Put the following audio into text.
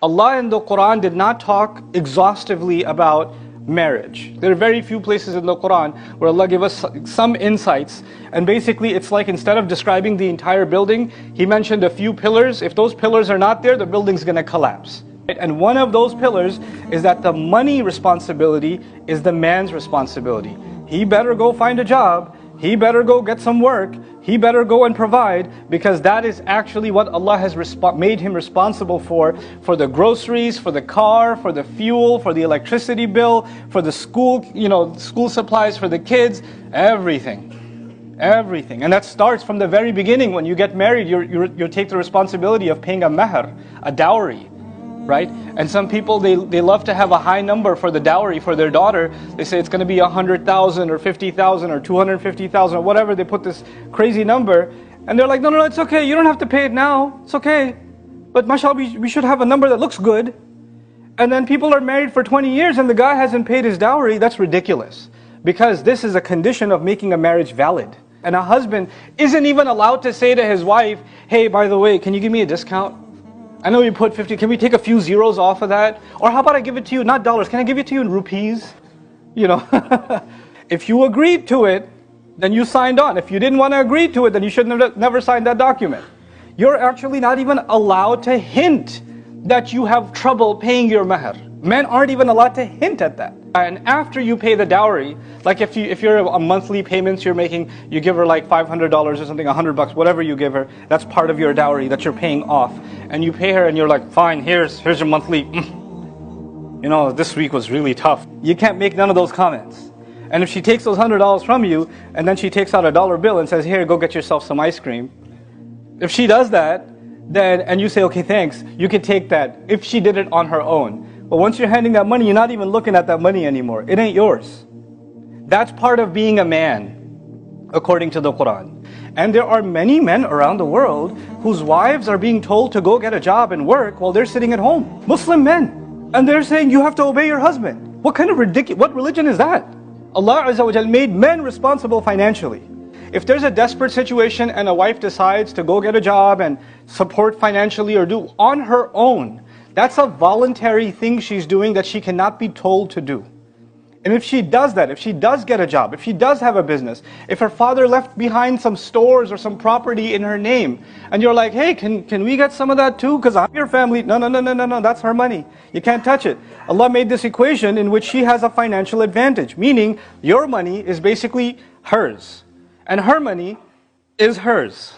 Allah in the Quran did not talk exhaustively about marriage. There are very few places in the Quran where Allah gave us some insights, and basically it's like instead of describing the entire building, He mentioned a few pillars. If those pillars are not there, the building's going to collapse. And one of those pillars is that the money responsibility is the man's responsibility. He better go find a job, he better go get some work, he better go and provide, because that is actually what Allah has made him responsible for the groceries, for the car, for the fuel, for the electricity bill, for the school, school supplies for the kids, everything. Everything. And that starts from the very beginning. When you get married, you take the responsibility of paying a mahr, a dowry. Right? And some people, they love to have a high number for the dowry for their daughter. They say it's going to be 100,000 or 50,000 or 250,000 or whatever. They put this crazy number, and they're like, no, it's okay. You don't have to pay it now. It's okay. But mashallah, we should have a number that looks good. And then people are married for 20 years and the guy hasn't paid his dowry. That's ridiculous. Because this is a condition of making a marriage valid. And a husband isn't even allowed to say to his wife, hey, by the way, can you give me a discount? I know you put 50, can we take a few zeros off of that? Or how about I give it to you, not dollars, can I give it to you in rupees? If you agreed to it, then you signed on. If you didn't want to agree to it, then you should never sign that document. You're actually not even allowed to hint that you have trouble paying your mahr. Men aren't even allowed to hint at that. And after you pay the dowry, like if you're a monthly payments you're making, you give her like $500 or something, $100, whatever you give her, that's part of your dowry that you're paying off. And you pay her and you're like, fine, here's your monthly, this week was really tough. You can't make none of those comments. And if she takes those $100 from you, and then she takes out a dollar bill and says, here, go get yourself some ice cream. If she does that, then, and you say, okay, thanks, you can take that if she did it on her own. But once you're handing that money, you're not even looking at that money anymore. It ain't yours. That's part of being a man, according to the Quran. And there are many men around the world whose wives are being told to go get a job and work while they're sitting at home. Muslim men. And they're saying you have to obey your husband. What kind of what religion is that? Allah Azza wa Jal made men responsible financially. If there's a desperate situation and a wife decides to go get a job and support financially or do on her own, that's a voluntary thing she's doing that she cannot be told to do. And if she does that, if she does get a job, if she does have a business, if her father left behind some stores or some property in her name, and you're like, hey, can we get some of that too? Because I'm your family. No, that's her money. You can't touch it. Allah made this equation in which she has a financial advantage, meaning your money is basically hers, and her money is hers.